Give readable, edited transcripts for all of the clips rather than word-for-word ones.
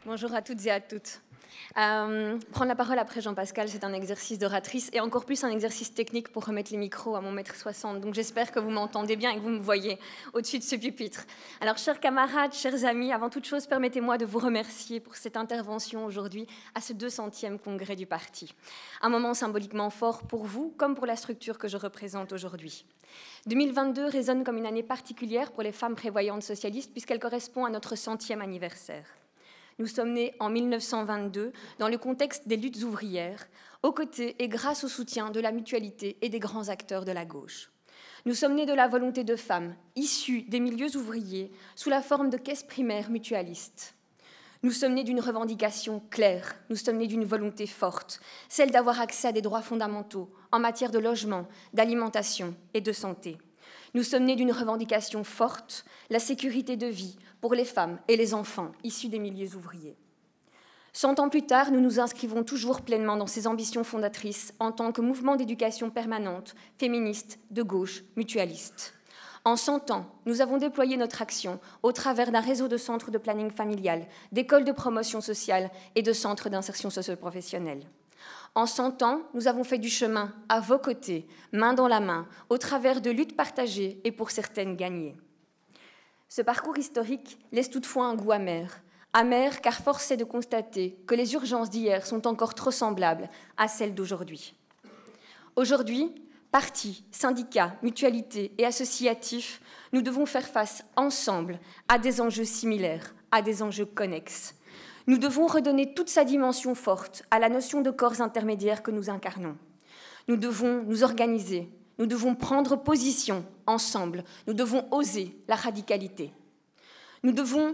Bonjour à toutes et à toutes. Prendre la parole après Jean-Pascal, c'est un exercice d'oratrice et encore plus un exercice technique pour remettre les micros à mon mètre 60. Donc j'espère que vous m'entendez bien et que vous me voyez au-dessus de ce pupitre. Alors chers camarades, chers amis, avant toute chose, permettez-moi de vous remercier pour cette intervention aujourd'hui à ce 200e congrès du parti. Un moment symboliquement fort pour vous comme pour la structure que je représente aujourd'hui. 2022 résonne comme une année particulière pour les femmes prévoyantes socialistes puisqu'elle correspond à notre 100e anniversaire. Nous sommes nés en 1922 dans le contexte des luttes ouvrières, aux côtés et grâce au soutien de la mutualité et des grands acteurs de la gauche. Nous sommes nés de la volonté de femmes, issues des milieux ouvriers, sous la forme de caisses primaires mutualistes. Nous sommes nés d'une revendication claire, nous sommes nés d'une volonté forte, celle d'avoir accès à des droits fondamentaux en matière de logement, d'alimentation et de santé. Nous sommes nés d'une revendication forte, la sécurité de vie pour les femmes et les enfants issus des milieux ouvriers. 100 ans plus tard, nous nous inscrivons toujours pleinement dans ces ambitions fondatrices en tant que mouvement d'éducation permanente, féministe, de gauche, mutualiste. En 100 ans, nous avons déployé notre action au travers d'un réseau de centres de planning familial, d'écoles de promotion sociale et de centres d'insertion socio-professionnelle. En 100 ans, nous avons fait du chemin à vos côtés, main dans la main, au travers de luttes partagées et pour certaines gagnées. Ce parcours historique laisse toutefois un goût amer. Amer car force est de constater que les urgences d'hier sont encore trop semblables à celles d'aujourd'hui. Aujourd'hui, partis, syndicats, mutualités et associatifs, nous devons faire face ensemble à des enjeux similaires, à des enjeux connexes. Nous devons redonner toute sa dimension forte à la notion de corps intermédiaire que nous incarnons. Nous devons nous organiser, nous devons prendre position ensemble, nous devons oser la radicalité. Nous devons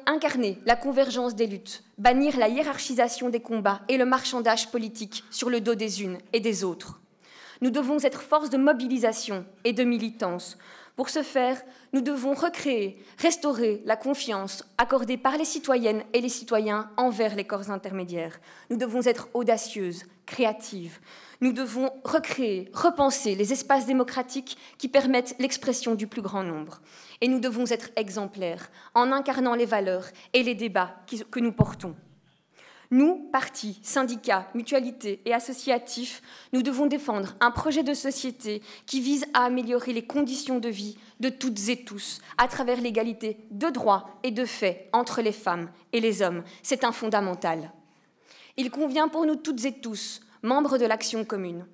incarner la convergence des luttes, bannir la hiérarchisation des combats et le marchandage politique sur le dos des unes et des autres. Nous devons être force de mobilisation et de militance. Pour ce faire, nous devons recréer, restaurer la confiance accordée par les citoyennes et les citoyens envers les corps intermédiaires. Nous devons être audacieuses, créatives. Nous devons recréer, repenser les espaces démocratiques qui permettent l'expression du plus grand nombre. Et nous devons être exemplaires en incarnant les valeurs et les débats que nous portons. Nous, partis, syndicats, mutualités et associatifs, nous devons défendre un projet de société qui vise à améliorer les conditions de vie de toutes et tous à travers l'égalité de droits et de faits entre les femmes et les hommes. C'est un fondamental. Il convient pour nous toutes et tous, membres de l'action commune,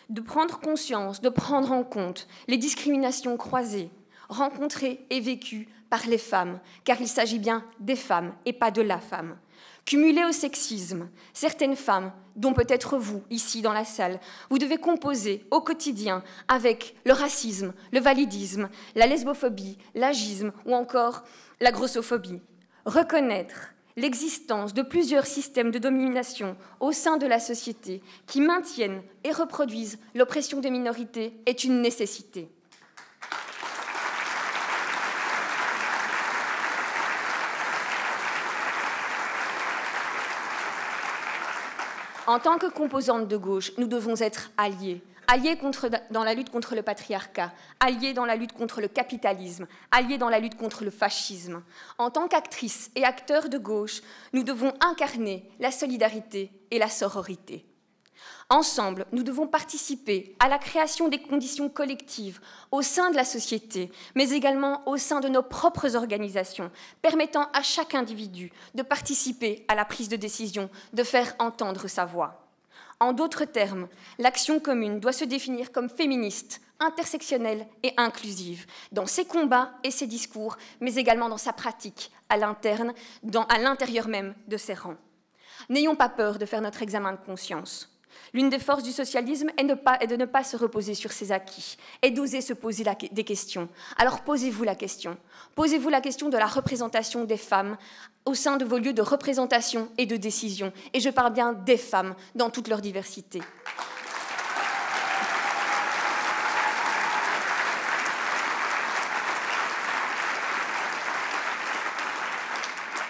de prendre conscience, de prendre en compte les discriminations croisées, rencontrées et vécues par les femmes, car il s'agit bien des femmes et pas de la femme. Cumulées au sexisme, certaines femmes, dont peut-être vous, ici dans la salle, vous devez composer au quotidien avec le racisme, le validisme, la lesbophobie, l'agisme ou encore la grossophobie. Reconnaître l'existence de plusieurs systèmes de domination au sein de la société qui maintiennent et reproduisent l'oppression des minorités est une nécessité. En tant que composante de gauche, nous devons être alliés. Alliés dans la lutte contre le patriarcat, alliés dans la lutte contre le capitalisme, alliés dans la lutte contre le fascisme. En tant qu'actrices et acteurs de gauche, nous devons incarner la solidarité et la sororité. Ensemble, nous devons participer à la création des conditions collectives au sein de la société, mais également au sein de nos propres organisations, permettant à chaque individu de participer à la prise de décision, de faire entendre sa voix. En d'autres termes, l'action commune doit se définir comme féministe, intersectionnelle et inclusive, dans ses combats et ses discours, mais également dans sa pratique à l'intérieur même de ses rangs. N'ayons pas peur de faire notre examen de conscience. L'une des forces du socialisme est de ne pas se reposer sur ses acquis et d'oser se poser des questions. Alors posez-vous la question. Posez-vous la question de la représentation des femmes au sein de vos lieux de représentation et de décision. Et je parle bien des femmes dans toute leur diversité.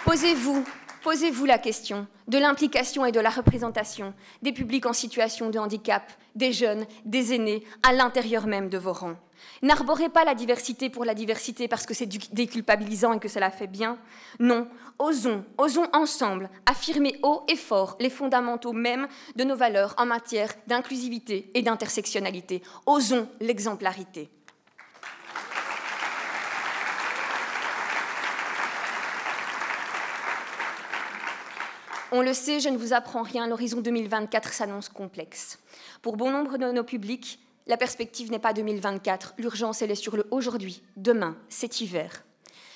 Posez-vous posez-vous la question de l'implication et de la représentation des publics en situation de handicap, des jeunes, des aînés, à l'intérieur même de vos rangs. N'arborez pas la diversité pour la diversité parce que c'est déculpabilisant et que cela fait bien. Non, osons ensemble affirmer haut et fort les fondamentaux mêmes de nos valeurs en matière d'inclusivité et d'intersectionnalité. Osons l'exemplarité. On le sait, je ne vous apprends rien, l'horizon 2024 s'annonce complexe. Pour bon nombre de nos publics, la perspective n'est pas 2024, l'urgence elle est sur le aujourd'hui, demain, cet hiver.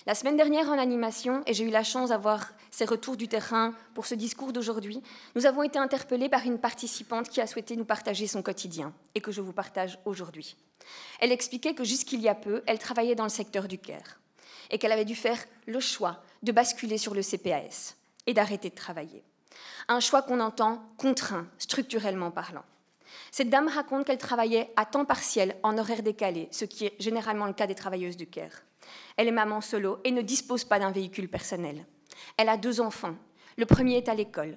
La semaine dernière en animation, et j'ai eu la chance d'avoir ces retours du terrain pour ce discours d'aujourd'hui, nous avons été interpellés par une participante qui a souhaité nous partager son quotidien et que je vous partage aujourd'hui. Elle expliquait que jusqu'il y a peu, elle travaillait dans le secteur du care et qu'elle avait dû faire le choix de basculer sur le CPAS et d'arrêter de travailler. Un choix qu'on entend contraint, structurellement parlant. Cette dame raconte qu'elle travaillait à temps partiel, en horaire décalé, ce qui est généralement le cas des travailleuses du care. Elle est maman solo et ne dispose pas d'un véhicule personnel. Elle a 2 enfants. Le premier est à l'école.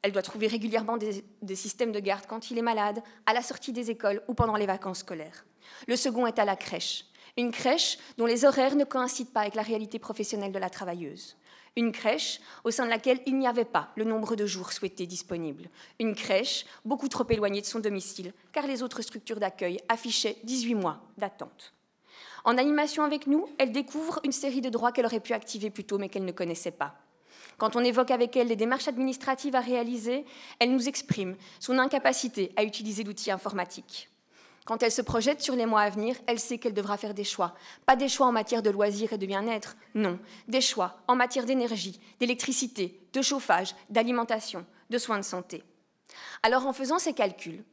Elle doit trouver régulièrement des systèmes de garde quand il est malade, à la sortie des écoles ou pendant les vacances scolaires. Le second est à la crèche. Une crèche dont les horaires ne coïncident pas avec la réalité professionnelle de la travailleuse. Une crèche au sein de laquelle il n'y avait pas le nombre de jours souhaités disponibles. Une crèche beaucoup trop éloignée de son domicile, car les autres structures d'accueil affichaient 18 mois d'attente. En animation avec nous, elle découvre une série de droits qu'elle aurait pu activer plus tôt, mais qu'elle ne connaissait pas. Quand on évoque avec elle les démarches administratives à réaliser, elle nous exprime son incapacité à utiliser l'outil informatique. Quand elle se projette sur les mois à venir, elle sait qu'elle devra faire des choix. Pas des choix en matière de loisirs et de bien-être, non. Des choix en matière d'énergie, d'électricité, de chauffage, d'alimentation, de soins de santé. Alors en faisant ces calculs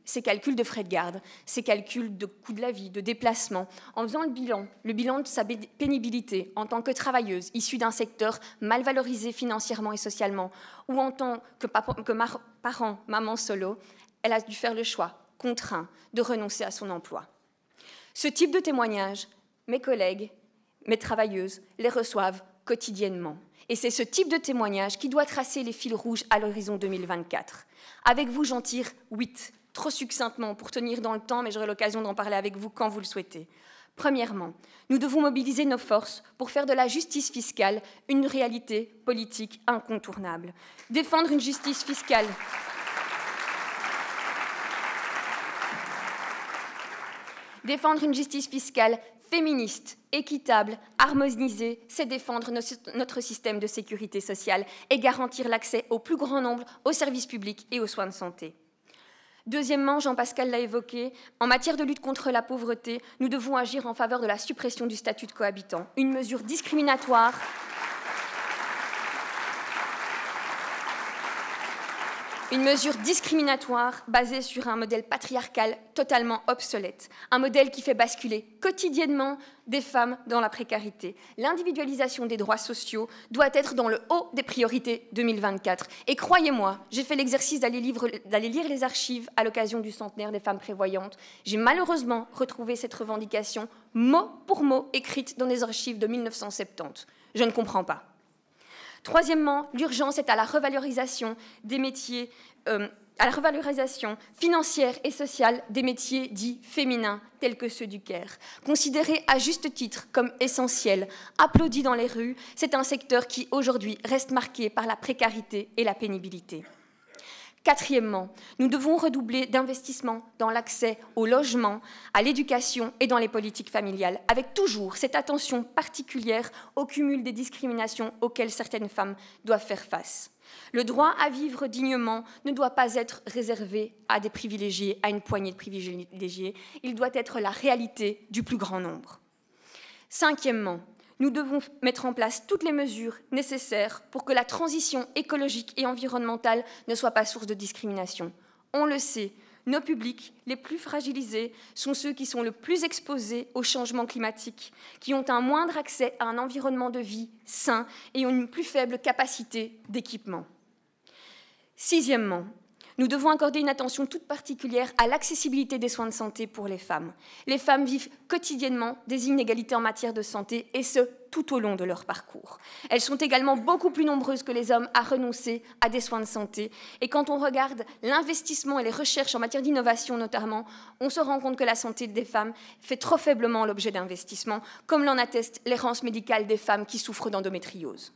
de frais de garde, ces calculs de coût de la vie, de déplacement, en faisant le bilan de sa pénibilité en tant que travailleuse issue d'un secteur mal valorisé financièrement et socialement, ou en tant que parent, maman solo, elle a dû faire le choix contraint de renoncer à son emploi. Ce type de témoignages, mes collègues, mes travailleuses, les reçoivent quotidiennement. Et c'est ce type de témoignage qui doit tracer les fils rouges à l'horizon 2024. Avec vous, j'en tire 8, trop succinctement pour tenir dans le temps, mais j'aurai l'occasion d'en parler avec vous quand vous le souhaitez. Premièrement, nous devons mobiliser nos forces pour faire de la justice fiscale une réalité politique incontournable. Défendre une justice fiscale féministe, équitable, harmonisée, c'est défendre notre système de sécurité sociale et garantir l'accès au plus grand nombre aux services publics et aux soins de santé. Deuxièmement, Jean-Pascal l'a évoqué, en matière de lutte contre la pauvreté, nous devons agir en faveur de la suppression du statut de cohabitant, une mesure discriminatoire basée sur un modèle patriarcal totalement obsolète, un modèle qui fait basculer quotidiennement des femmes dans la précarité. L'individualisation des droits sociaux doit être dans le haut des priorités 2024. Et croyez-moi, j'ai fait l'exercice d'aller lire les archives à l'occasion du centenaire des femmes prévoyantes. J'ai malheureusement retrouvé cette revendication mot pour mot écrite dans les archives de 1970. Je ne comprends pas. Troisièmement, l'urgence est à la revalorisation des métiers, à la revalorisation financière et sociale des métiers dits féminins, tels que ceux du care. Considérés à juste titre comme essentiels, applaudis dans les rues, c'est un secteur qui, aujourd'hui, reste marqué par la précarité et la pénibilité. Quatrièmement, nous devons redoubler d'investissements dans l'accès au logement, à l'éducation et dans les politiques familiales, avec toujours cette attention particulière au cumul des discriminations auxquelles certaines femmes doivent faire face. Le droit à vivre dignement ne doit pas être réservé à des privilégiés, à une poignée de privilégiés, il doit être la réalité du plus grand nombre. Cinquièmement, nous devons mettre en place toutes les mesures nécessaires pour que la transition écologique et environnementale ne soit pas source de discrimination. On le sait, nos publics les plus fragilisés sont ceux qui sont le plus exposés au changement climatique, qui ont un moindre accès à un environnement de vie sain et ont une plus faible capacité d'équipement. Sixièmement, Nous devons accorder une attention toute particulière à l'accessibilité des soins de santé pour les femmes. Les femmes vivent quotidiennement des inégalités en matière de santé, et ce, tout au long de leur parcours. Elles sont également beaucoup plus nombreuses que les hommes à renoncer à des soins de santé. Et quand on regarde l'investissement et les recherches en matière d'innovation notamment, on se rend compte que la santé des femmes fait trop faiblement l'objet d'investissements, comme l'en atteste l'errance médicale des femmes qui souffrent d'endométriose.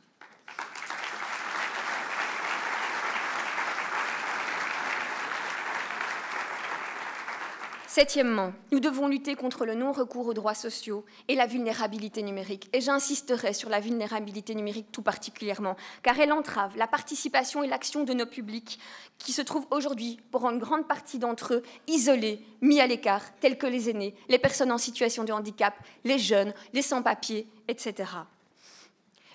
Septièmement, nous devons lutter contre le non-recours aux droits sociaux et la vulnérabilité numérique. Et j'insisterai sur la vulnérabilité numérique tout particulièrement, car elle entrave la participation et l'action de nos publics qui se trouvent aujourd'hui, pour une grande partie d'entre eux, isolés, mis à l'écart, tels que les aînés, les personnes en situation de handicap, les jeunes, les sans-papiers, etc.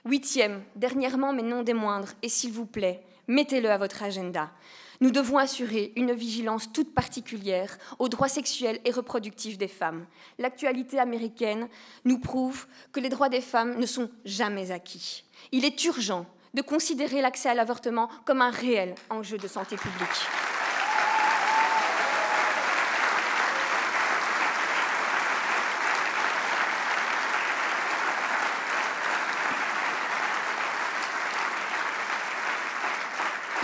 Huitième, dernièrement mais non des moindres, et s'il vous plaît, mettez-le à votre agenda. Nous devons assurer une vigilance toute particulière aux droits sexuels et reproductifs des femmes. L'actualité américaine nous prouve que les droits des femmes ne sont jamais acquis. Il est urgent de considérer l'accès à l'avortement comme un réel enjeu de santé publique.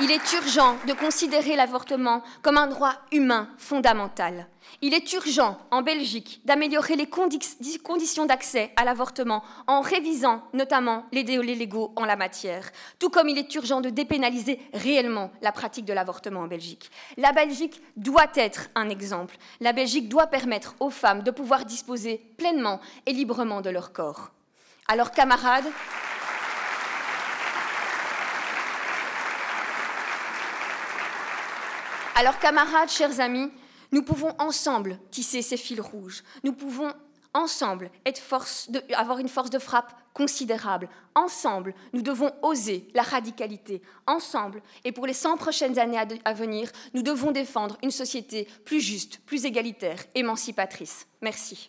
Il est urgent de considérer l'avortement comme un droit humain fondamental. Il est urgent, en Belgique, d'améliorer les conditions d'accès à l'avortement en révisant notamment les délais légaux en la matière, tout comme il est urgent de dépénaliser réellement la pratique de l'avortement en Belgique. La Belgique doit être un exemple. La Belgique doit permettre aux femmes de pouvoir disposer pleinement et librement de leur corps. Alors, camarades, chers amis, nous pouvons ensemble tisser ces fils rouges. Nous pouvons ensemble avoir une force de frappe considérable. Ensemble, nous devons oser la radicalité. Ensemble, et pour les 100 prochaines années à venir, nous devons défendre une société plus juste, plus égalitaire, émancipatrice. Merci.